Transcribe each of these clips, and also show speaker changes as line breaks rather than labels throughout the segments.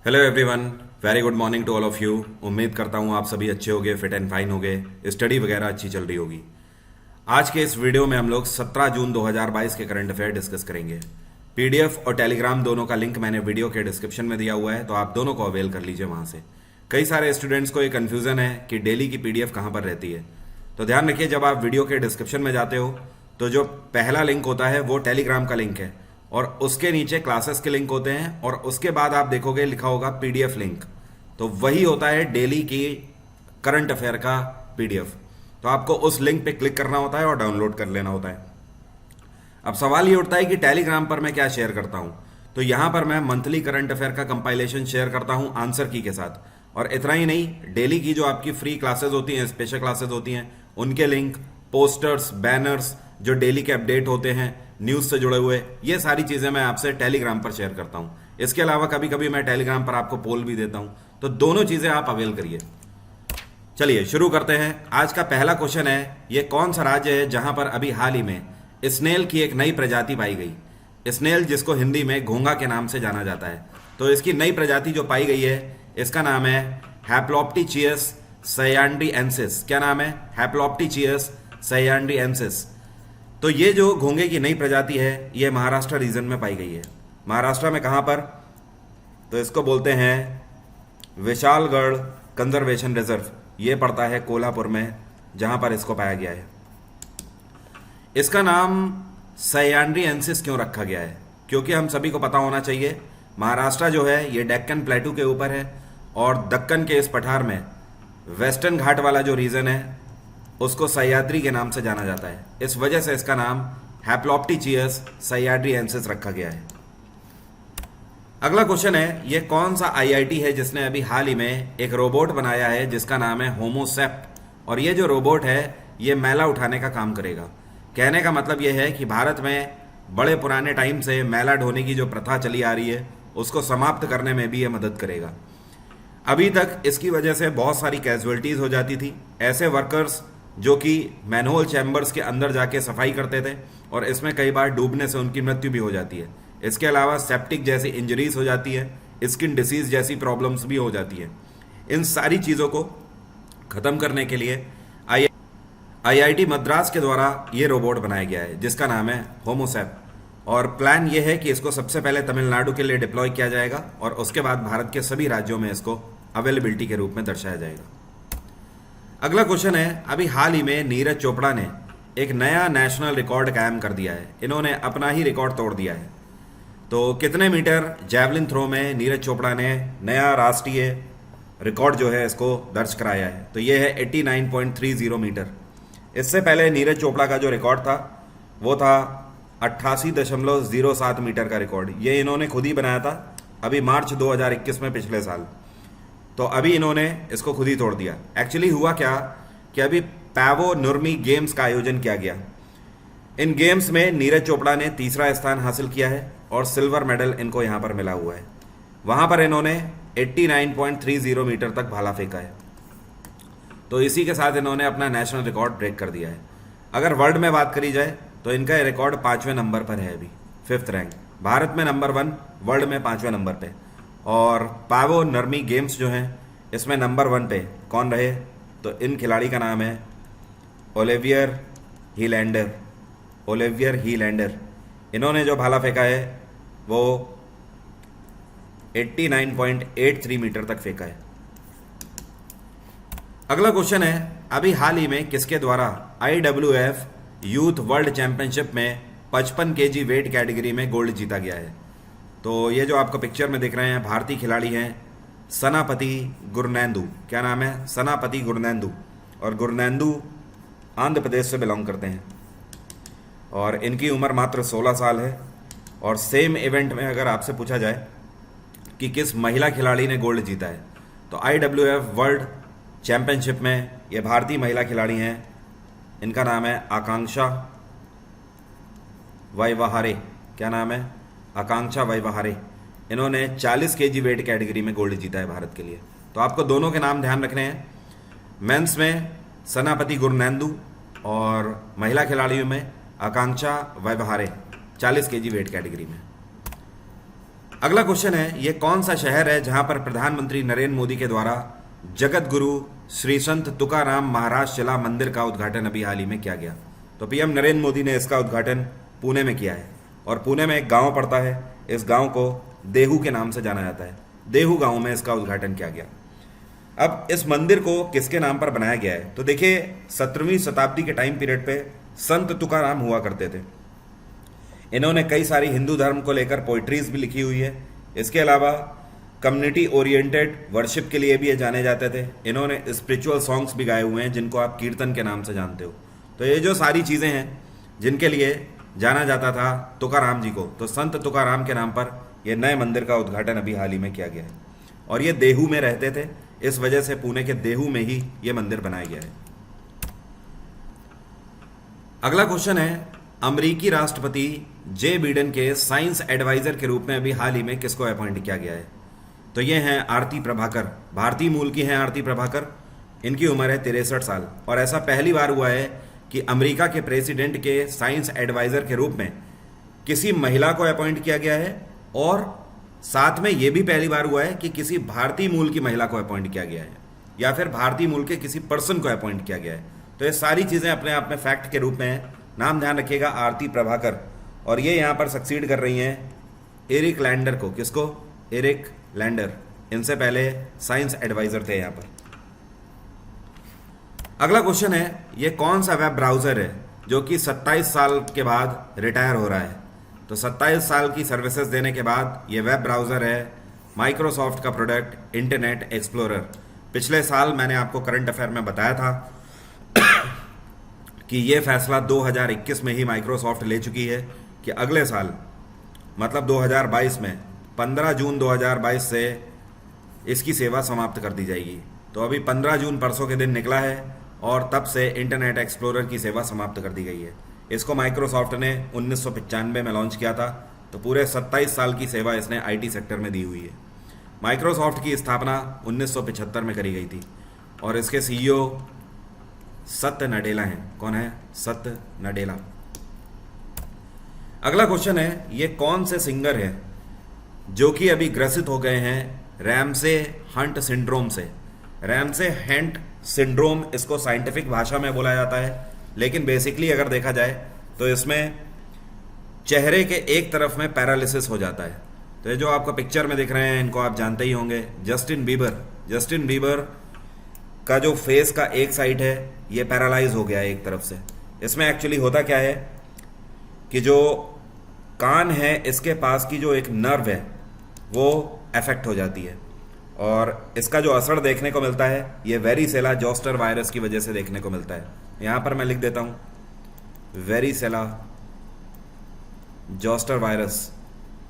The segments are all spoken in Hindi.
Hello everyone, very good morning to all of you. उम्मीद करता हूँ आप सभी अच्छे होंगे, फिट एंड फाइन होंगे, स्टडी वगैरह अच्छी चल रही होगी। आज के इस वीडियो में हम लोग 17 जून 2022 के करंट अफेयर डिस्कस करेंगे। पीडीएफ और टेलीग्राम दोनों का लिंक मैंने वीडियो के डिस्क्रिप्शन में दिया हुआ है, तो आप दोनों को अवेल कर लीजिए वहाँ से। कई सारे स्टूडेंट्स को ये कन्फ्यूजन है कि डेली की पीडीएफ कहाँ पर रहती है, तो ध्यान रखिए जब आप वीडियो के डिस्क्रिप्शन में जाते हो तो जो पहला लिंक होता है वो टेलीग्राम का लिंक है और उसके नीचे क्लासेस के लिंक होते हैं और उसके बाद आप देखोगे लिखा होगा पीडीएफ लिंक, तो वही होता है डेली की करंट अफेयर का पीडीएफ। तो आपको उस लिंक पे क्लिक करना होता है और डाउनलोड कर लेना होता है। अब सवाल ये उठता है कि टेलीग्राम पर मैं क्या शेयर करता हूं, तो यहां पर मैं मंथली करंट अफेयर का कंपाइलेशन शेयर करता हूं आंसर की के साथ। और इतना ही नहीं, डेली की जो आपकी फ्री क्लासेस होती हैं, स्पेशल क्लासेस होती हैं, उनके लिंक, पोस्टर्स, बैनर्स, जो डेली के अपडेट होते हैं न्यूज से जुड़े हुए, ये सारी चीजें मैं आपसे टेलीग्राम पर शेयर करता हूं। इसके अलावा कभी कभी मैं टेलीग्राम पर आपको पोल भी देता हूं, तो दोनों चीजें आप अवेल करिए। चलिए शुरू करते हैं। आज का पहला क्वेश्चन है, ये कौन सा राज्य है जहां पर अभी हाल ही में स्नेल की एक नई प्रजाति पाई गई। स्नेल जिसको हिंदी में घोंघा के नाम से जाना जाता है, तो इसकी नई प्रजाति जो पाई गई है इसका नाम है हैप्लॉप्टीचियस सयान्ड्रिएंसिस। क्या नाम है? हैप्लॉप्टीचियस सयान्ड्रिएंसिस। तो ये जो घोंघे की नई प्रजाति है ये महाराष्ट्र रीजन में पाई गई है। महाराष्ट्र में कहां पर? तो इसको बोलते हैं विशालगढ़ कंजर्वेशन रिजर्व। ये पड़ता है कोल्हापुर में, जहां पर इसको पाया गया है। इसका नाम सयान्ड्रिएंसिस क्यों रखा गया है? क्योंकि हम सभी को पता होना चाहिए महाराष्ट्र जो है ये डेक्कन प्लेटू के ऊपर है और दक्कन के इस पठार में वेस्टर्न घाट वाला जो रीजन है उसको सह्याद्री के नाम से जाना जाता है। इस वजह से इसका नाम हैप्लॉप्टीचियस सह्याद्रिएंसिस रखा गया है। अगला क्वेश्चन है, ये कौन सा आईआईटी है जिसने अभी हाल ही में एक रोबोट बनाया है जिसका नाम है होमोसेप। और ये जो रोबोट है ये मैला उठाने का काम करेगा। कहने का मतलब ये है कि भारत में बड़े पुराने टाइम से मैला ढोने की जो प्रथा चली आ रही है उसको समाप्त करने में भी ये मदद करेगा। अभी तक इसकी वजह से बहुत सारी कैजुअलिटीज हो जाती थी। ऐसे वर्कर्स जो कि मैनहोल चैम्बर्स के अंदर जाके सफाई करते थे और इसमें कई बार डूबने से उनकी मृत्यु भी हो जाती है। इसके अलावा सेप्टिक जैसी इंजरीज हो जाती है, स्किन डिसीज जैसी प्रॉब्लम्स भी हो जाती है। इन सारी चीज़ों को ख़त्म करने के लिए आईआईटी मद्रास के द्वारा ये रोबोट बनाया गया है जिसका नाम है होमोसेप। और प्लान ये है कि इसको सबसे पहले तमिलनाडु के लिए डिप्लॉय किया जाएगा और उसके बाद भारत के सभी राज्यों में इसको अवेलेबिलिटी के रूप में दर्शाया जाएगा। अगला क्वेश्चन है, अभी हाल ही में नीरज चोपड़ा ने एक नया नेशनल रिकॉर्ड कायम कर दिया है। इन्होंने अपना ही रिकॉर्ड तोड़ दिया है। तो कितने मीटर जैवलिन थ्रो में नीरज चोपड़ा ने नया राष्ट्रीय रिकॉर्ड जो है इसको दर्ज कराया है? तो ये है 89.30 मीटर। इससे पहले नीरज चोपड़ा का जो रिकॉर्ड था वो था 88.07 मीटर का रिकॉर्ड। ये इन्होंने खुद ही बनाया था अभी मार्च 2021 में, पिछले साल। तो अभी इन्होंने इसको खुद ही तोड़ दिया। एक्चुअली हुआ क्या कि अभी पैवो नुर्मी गेम्स का आयोजन किया गया। इन गेम्स में नीरज चोपड़ा ने तीसरा स्थान हासिल किया है और सिल्वर मेडल इनको यहाँ पर मिला हुआ है। वहाँ पर इन्होंने 89.30 मीटर तक भाला फेंका है। तो इसी के साथ इन्होंने अपना नेशनल रिकॉर्ड ब्रेक कर दिया है। अगर वर्ल्ड में बात करी जाए तो इनका ये रिकॉर्ड 5वें नंबर पर है, अभी 5th रैंक। भारत में नंबर 1, वर्ल्ड में 5वें नंबर पे। और पावो नर्मी गेम्स जो हैं इसमें नंबर 1 पे कौन रहे? तो इन खिलाड़ी का नाम है ओलिवियर हीलैंडर। ओलिवियर हीलैंडर। इन्होंने जो भाला फेंका है वो 89.83 मीटर तक फेंका है। अगला क्वेश्चन है, अभी हाल ही में किसके द्वारा IWF यूथ वर्ल्ड चैंपियनशिप में 55 केजी वेट कैटेगरी में गोल्ड जीता गया है? तो ये जो आपको पिक्चर में दिख रहे हैं भारतीय खिलाड़ी हैं सनापति गुरनैंदु। क्या नाम है? सनापति गुरनैंदु। और गुरनैंदु आंध्र प्रदेश से बिलोंग करते हैं और इनकी उम्र मात्र 16 साल है। और सेम इवेंट में अगर आपसे पूछा जाए कि किस महिला खिलाड़ी ने गोल्ड जीता है, तो IWF वर्ल्ड चैंपियनशिप में ये भारतीय महिला खिलाड़ी हैं। इनका नाम है आकांक्षा वैवाहारे। क्या नाम है? आकांक्षा वैवाहारे। इन्होंने 40 केजी वेट कैटेगरी में गोल्ड जीता है भारत के लिए। तो आपको दोनों के नाम ध्यान रखने हैं। मेंस में सनापति गुरनैंदु और महिला खिलाड़ियों में आकांक्षा वैवाहारे 40 केजी वेट कैटेगरी में। अगला क्वेश्चन है, ये कौन सा शहर है जहां पर प्रधानमंत्री नरेंद्र मोदी के द्वारा जगत गुरु श्री संत तुकाराम महाराज शिला मंदिर का उद्घाटन अभी हाल ही में किया गया? तो पीएम नरेंद्र मोदी ने इसका उद्घाटन पुणे में किया है और पुणे में एक गांव पड़ता है, इस गांव को देहू के नाम से जाना जाता है। देहू गांव में इसका उद्घाटन किया गया। अब इस मंदिर को किसके नाम पर बनाया गया है? तो देखिए 17वीं शताब्दी के टाइम पीरियड पे संत तुकाराम हुआ करते थे। इन्होंने कई सारी हिंदू धर्म को लेकर पोइट्रीज भी लिखी हुई है। इसके अलावा कम्युनिटी ओरिएंटेड वर्शिप के लिए भी ये जाने जाते थे। इन्होंने स्पिरिचुअल सॉन्ग्स भी गाए हुए हैं जिनको आप कीर्तन के नाम से जानते हो। तो ये जो सारी चीज़ें हैं जिनके लिए जाना जाता था तुकाराम जी को, तो संत तुकाराम के नाम पर यह नए मंदिर का उद्घाटन अभी हाल ही में किया गया है। और ये देहू में रहते थे, इस वजह से पुणे के देहू में ही ये मंदिर बनाया गया है। अगला क्वेश्चन है, अमेरिकी राष्ट्रपति जे बिडेन के साइंस एडवाइजर के रूप में अभी हाल ही में किसको अपॉइंट किया गया है? तो ये हैं आरती प्रभाकर। भारतीय मूल की हैं आरती प्रभाकर। इनकी उम्र है 63 साल और ऐसा पहली बार हुआ है कि अमेरिका के प्रेसिडेंट के साइंस एडवाइजर के रूप में किसी महिला को अपॉइंट किया गया है और साथ में यह भी पहली बार हुआ है कि किसी भारतीय मूल की महिला को अपॉइंट किया गया है या फिर भारतीय मूल के किसी पर्सन को अपॉइंट किया गया है। तो ये सारी चीज़ें अपने आप में फैक्ट के रूप में हैं। नाम ध्यान रखिएगा, आरती प्रभाकर। और ये यहाँ पर सक्सीड कर रही हैं एरिक लैंडर को। किसको? Eric Lander. इनसे पहले साइंस एडवाइजर थे यहाँ पर। अगला क्वेश्चन है, ये कौन सा वेब ब्राउजर है जो कि 27 साल के बाद रिटायर हो रहा है? तो 27 साल की सर्विसेज देने के बाद ये वेब ब्राउजर है माइक्रोसॉफ्ट का प्रोडक्ट इंटरनेट एक्सप्लोरर। पिछले साल मैंने आपको करंट अफेयर में बताया था कि ये फैसला 2021 में ही माइक्रोसॉफ्ट ले चुकी है कि अगले साल मतलब 2022 में 15 जून 2022 से इसकी सेवा समाप्त कर दी जाएगी। तो अभी 15 जून परसों के दिन निकला है और तब से इंटरनेट एक्सप्लोरर की सेवा समाप्त कर दी गई है। इसको माइक्रोसॉफ्ट ने 1995 में लॉन्च किया था। तो पूरे 27 साल की सेवा इसने आईटी सेक्टर में दी हुई है। माइक्रोसॉफ्ट की स्थापना 1975 में करी गई थी और इसके सीईओ सत्य नडेला हैं। कौन है? सत्य नडेला। अगला क्वेश्चन है, ये कौन से सिंगर हैं जो कि अभी ग्रसित हो गए हैं रैमसे हंट सिंड्रोम से? रैमसे हंट सिंड्रोम इसको साइंटिफिक भाषा में बोला जाता है, लेकिन बेसिकली अगर देखा जाए तो इसमें चेहरे के एक तरफ में पैरालिसिस हो जाता है। तो ये जो आपको पिक्चर में दिख रहे हैं इनको आप जानते ही होंगे, जस्टिन बीबर का जो फेस का एक साइड है ये पैरालाइज हो गया है एक तरफ से। इसमें एक्चुअली होता क्या है कि जो कान है इसके पास की जो एक नर्व है वो अफेक्ट हो जाती है और इसका जो असर देखने को मिलता है ये वेरिसेला जोस्टर वायरस की वजह से देखने को मिलता है। यहाँ पर मैं लिख देता हूँ, वेरिसेला जोस्टर वायरस।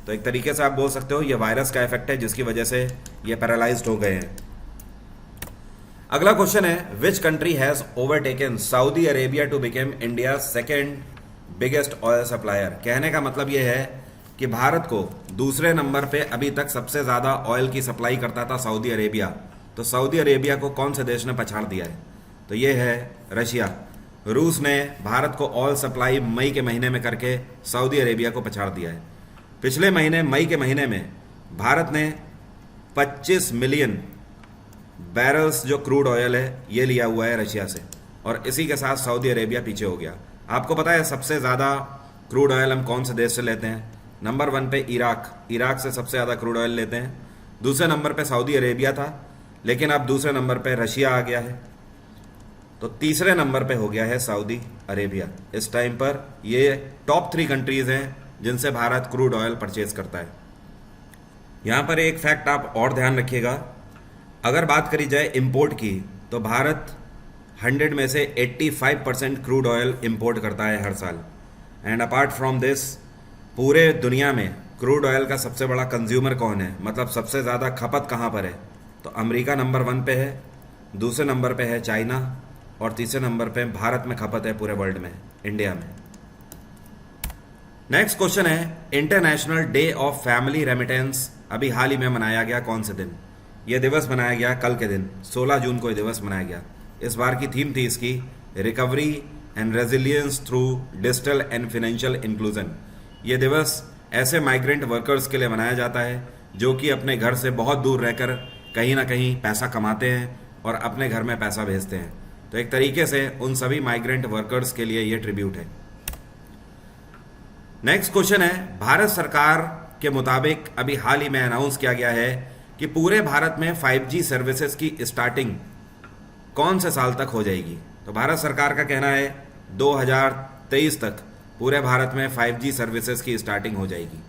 तो एक तरीके से आप बोल सकते हो ये वायरस का इफेक्ट है जिसकी वजह से ये पैरालाइज्ड हो गए हैं। अगला क्वेश्चन है, which country has overtaken Saudi Arabia to become India second biggest oil supplier? कहने का मतलब ये है कि भारत को दूसरे नंबर पे अभी तक सबसे ज़्यादा ऑयल की सप्लाई करता था सऊदी अरेबिया। तो सऊदी अरेबिया को कौन से देश ने पछाड़ दिया है? तो ये है रशिया। रूस ने भारत को ऑयल सप्लाई मई के महीने में करके सऊदी अरेबिया को पछाड़ दिया है। पिछले महीने मई के महीने में भारत ने 25 मिलियन बैरल्स जो क्रूड ऑयल है ये लिया हुआ है रशिया से और इसी के साथ सऊदी अरेबिया पीछे हो गया। आपको पता है सबसे ज़्यादा क्रूड ऑयल हम कौन से देश से लेते हैं? नंबर 1 पे इराक से सबसे ज़्यादा क्रूड ऑयल लेते हैं। दूसरे नंबर पे सऊदी अरेबिया था, लेकिन अब दूसरे नंबर पे रशिया आ गया है। तो तीसरे नंबर पे हो गया है सऊदी अरेबिया। इस टाइम पर ये टॉप 3 कंट्रीज़ हैं जिनसे भारत क्रूड ऑयल परचेज करता है। यहाँ पर एक फैक्ट आप और ध्यान रखिएगा, अगर बात करी जाए इंपोर्ट की तो भारत 100 में से 85% क्रूड ऑयल इंपोर्ट करता है हर साल। एंड अपार्ट फ्रॉम दिस पूरे दुनिया में क्रूड ऑयल का सबसे बड़ा कंज्यूमर कौन है, मतलब सबसे ज़्यादा खपत कहाँ पर है? तो अमेरिका नंबर 1 पे है, दूसरे नंबर पे है चाइना और तीसरे नंबर पे भारत में खपत है पूरे वर्ल्ड में, इंडिया में। नेक्स्ट क्वेश्चन है, international day of family remittance अभी हाल ही में मनाया गया कौन से दिन? यह दिवस मनाया गया कल के दिन, 16 जून को यह दिवस मनाया गया। इस बार की थीम थी इसकी recovery and resilience through digital and financial inclusion. ये दिवस ऐसे माइग्रेंट वर्कर्स के लिए बनाया जाता है जो कि अपने घर से बहुत दूर रहकर कहीं ना कहीं पैसा कमाते हैं और अपने घर में पैसा भेजते हैं। तो एक तरीके से उन सभी माइग्रेंट वर्कर्स के लिए ये ट्रिब्यूट है। नेक्स्ट क्वेश्चन है, भारत सरकार के मुताबिक अभी हाल ही में अनाउंस किया गया है कि पूरे भारत में 5G सर्विसेज की स्टार्टिंग कौन से साल तक हो जाएगी। तो भारत सरकार का कहना है 2023 तक पूरे भारत में 5G सर्विसेज की स्टार्टिंग हो जाएगी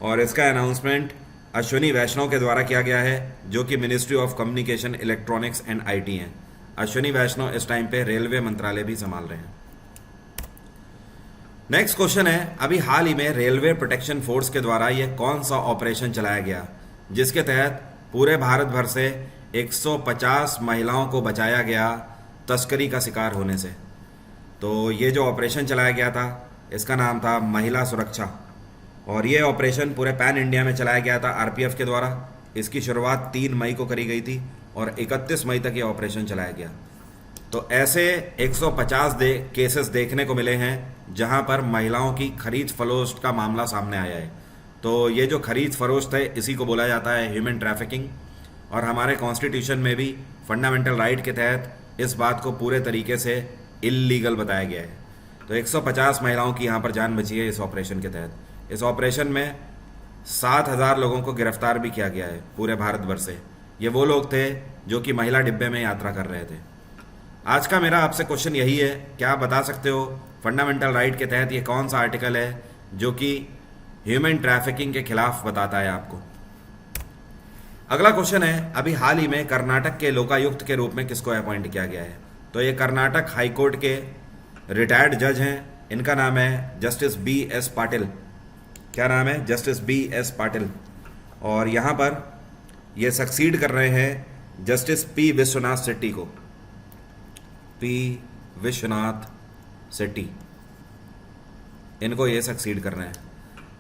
और इसका अनाउंसमेंट अश्विनी वैष्णव के द्वारा किया गया है जो कि ministry of communication, electronics and IT हैं। अश्विनी वैष्णव इस टाइम पे रेलवे मंत्रालय भी संभाल रहे हैं। नेक्स्ट क्वेश्चन है, अभी हाल ही में रेलवे प्रोटेक्शन फोर्स के द्वारा यह कौन सा ऑपरेशन चलाया गया जिसके तहत पूरे भारत भर से 150 महिलाओं को बचाया गया तस्करी का शिकार होने से। तो ये जो ऑपरेशन चलाया गया था इसका नाम था महिला सुरक्षा और ये ऑपरेशन पूरे पैन इंडिया में चलाया गया था आरपीएफ के द्वारा। इसकी शुरुआत 3 मई को करी गई थी और 31 मई तक ये ऑपरेशन चलाया गया। तो ऐसे 150 केसेस देखने को मिले हैं जहां पर महिलाओं की खरीद फरोख्त का मामला सामने आया है। तो ये जो खरीद फरोख्त है इसी को बोला जाता है ह्यूमन ट्रैफिकिंग और हमारे कॉन्स्टिट्यूशन में भी फंडामेंटल राइट के तहत इस बात को पूरे तरीके से इल्लीगल बताया गया है। तो 150 महिलाओं की यहाँ पर जान बची है इस ऑपरेशन के तहत। इस ऑपरेशन में 7,000 लोगों को गिरफ्तार भी किया गया है पूरे भारत भर से। ये वो लोग थे जो कि महिला डिब्बे में यात्रा कर रहे थे। आज का मेरा आपसे क्वेश्चन यही है, क्या आप बता सकते हो फंडामेंटल राइट के तहत ये कौन सा आर्टिकल है जो कि ह्यूमन ट्रैफिकिंग के खिलाफ बताता है आपको। अगला क्वेश्चन है, अभी हाल ही में कर्नाटक के लोकायुक्त के रूप में किसको अपॉइंट किया गया है। तो ये कर्नाटक हाईकोर्ट के रिटायर्ड जज हैं, इनका नाम है जस्टिस BS पाटिल। क्या नाम है? Justice BS Patil. और यहाँ पर ये सक्सीड कर रहे हैं जस्टिस P विश्वनाथ शेट्टी को। P विश्वनाथ शेट्टी, इनको ये सक्सीड कर रहे हैं।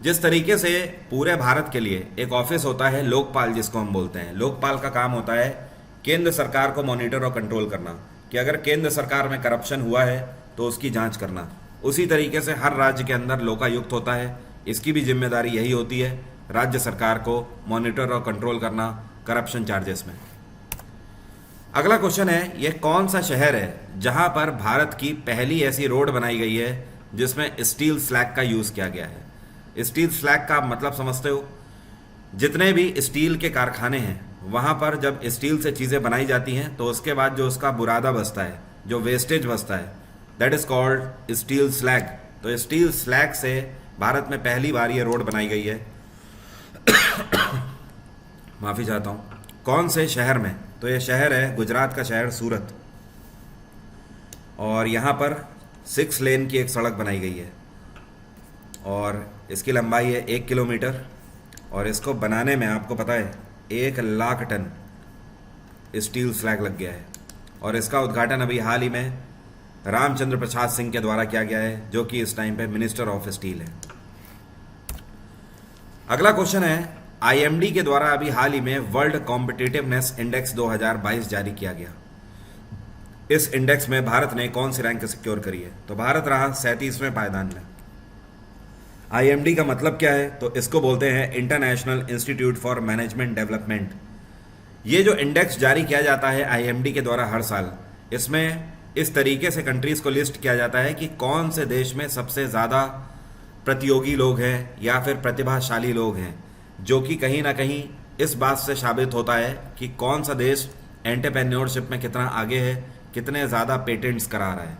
जिस तरीके से पूरे भारत के लिए एक ऑफिस होता है लोकपाल, जिसको हम बोलते हैं, लोकपाल का काम होता है केंद्र सरकार को मॉनिटर और कंट्रोल करना कि अगर केंद्र सरकार में करप्शन हुआ है तो उसकी जांच करना। उसी तरीके से हर राज्य के अंदर लोकायुक्त होता है, इसकी भी जिम्मेदारी यही होती है राज्य सरकार को मॉनिटर और कंट्रोल करना करप्शन चार्जेस में। अगला क्वेश्चन है, यह कौन सा शहर है जहां पर भारत की पहली ऐसी रोड बनाई गई है जिसमें स्टील स्लैग का यूज किया गया है। स्टील स्लैग का मतलब समझते हो? जितने भी स्टील के कारखाने हैं वहां पर जब स्टील से चीजें बनाई जाती हैं तो उसके बाद जो उसका बुरादा बचता है, जो वेस्टेज बचता है, that is called steel slag. तो स्टील स्लैग से भारत में पहली बार ये रोड बनाई गई है। माफी चाहता हूं। कौन से शहर में? तो ये शहर है गुजरात का शहर सूरत और यहाँ पर 6 लेन की एक सड़क बनाई गई है और इसकी लंबाई है 1 किलोमीटर और इसको बनाने में आपको पता है 1 लाख टन स्टील स्लैग लग गया है और इसका उद्घाटन अभी हाल ही में रामचंद्र प्रसाद सिंह के द्वारा किया गया है जो कि इस टाइम पे मिनिस्टर ऑफ स्टील है। अगला क्वेश्चन है, IMD के द्वारा अभी हाल ही में वर्ल्ड कॉम्पिटिटिवनेस इंडेक्स 2022 जारी किया गया। इस इंडेक्स में भारत ने कौन सी रैंक सिक्योर करी है? तो भारत रहा 37वें पायदान में। IMD का मतलब क्या है? तो इसको बोलते हैं international institute for management development. ये जो इंडेक्स जारी किया जाता है IMD के द्वारा हर साल, इसमें इस तरीके से कंट्रीज को लिस्ट किया जाता है कि कौन से देश में सबसे ज़्यादा प्रतियोगी लोग हैं या फिर प्रतिभाशाली लोग हैं, जो कि कहीं ना कहीं इस बात से साबित होता है कि कौन सा देश एंटरप्रेन्योरशिप में कितना आगे है, कितने ज़्यादा पेटेंट्स करा रहा है।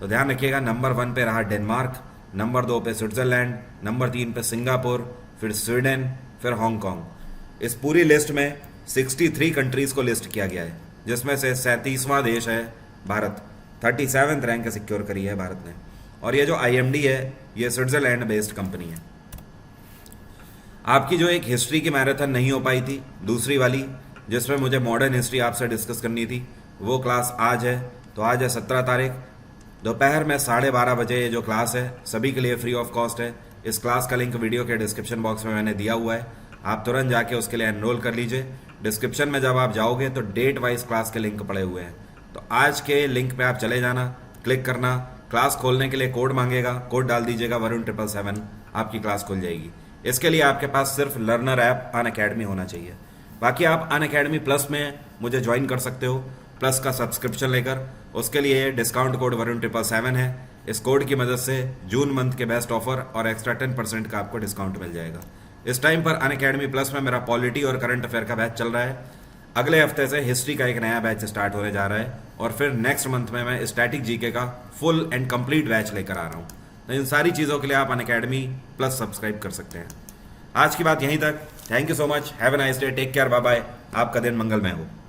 तो ध्यान रखिएगा, नंबर 1 पे रहा डेनमार्क, नंबर 2 पे स्विट्ज़रलैंड, नंबर 3 पे सिंगापुर, फिर स्वीडन, फिर हांगकांग। इस पूरी लिस्ट में 63 कंट्रीज़ को लिस्ट किया गया है जिसमें से 37वां देश है भारत। 37th रैंक सिक्योर करी है भारत ने। और ये जो IMD है ये स्विट्ज़रलैंड बेस्ड कंपनी है। आपकी जो एक हिस्ट्री की मैराथन नहीं हो पाई थी, दूसरी वाली जिसमें मुझे मॉडर्न हिस्ट्री आपसे डिस्कस करनी थी, वो क्लास आज है। तो आज है 17 तारीख, दोपहर में 12:30 बजे ये जो क्लास है सभी के लिए फ्री ऑफ कॉस्ट है। इस क्लास का लिंक वीडियो के डिस्क्रिप्शन बॉक्स में मैंने दिया हुआ है, आप तुरंत जाके उसके लिए एनरोल कर लीजिए। डिस्क्रिप्शन में जब आप जाओगे तो डेट वाइज क्लास के लिंक पड़े हुए हैं, तो आज के लिंक पे आप चले जाना, क्लिक करना। क्लास खोलने के लिए कोड मांगेगा, कोड डाल दीजिएगा वरुण 777, आपकी क्लास खुल जाएगी। इसके लिए आपके पास सिर्फ लर्नर ऐप अनअकैडमी होना चाहिए। बाकी आप अनअकैडमी प्लस में मुझे ज्वाइन कर सकते हो, प्लस का सब्सक्रिप्शन लेकर। उसके लिए डिस्काउंट कोड वरुण777 है। इस कोड की मदद से जून मंथ के बेस्ट ऑफर और एक्स्ट्रा 10% का आपको डिस्काउंट मिल जाएगा। इस टाइम पर अनअकैडमी प्लस में मेरा पॉलिटी और करंट अफेयर का बैच चल रहा है। अगले हफ्ते से हिस्ट्री का एक नया बैच स्टार्ट होने जा रहा है और फिर नेक्स्ट मंथ में मैं स्टैटिक जीके का फुल एंड कंप्लीट बैच लेकर आ रहा हूँ। तो इन सारी चीज़ों के लिए आप अनअकैडमी प्लस सब्सक्राइब कर सकते हैं। आज की बात यहीं तक। Thank you so much. Have a nice day. Take care. Bye bye. आपका दिन मंगलमय हो।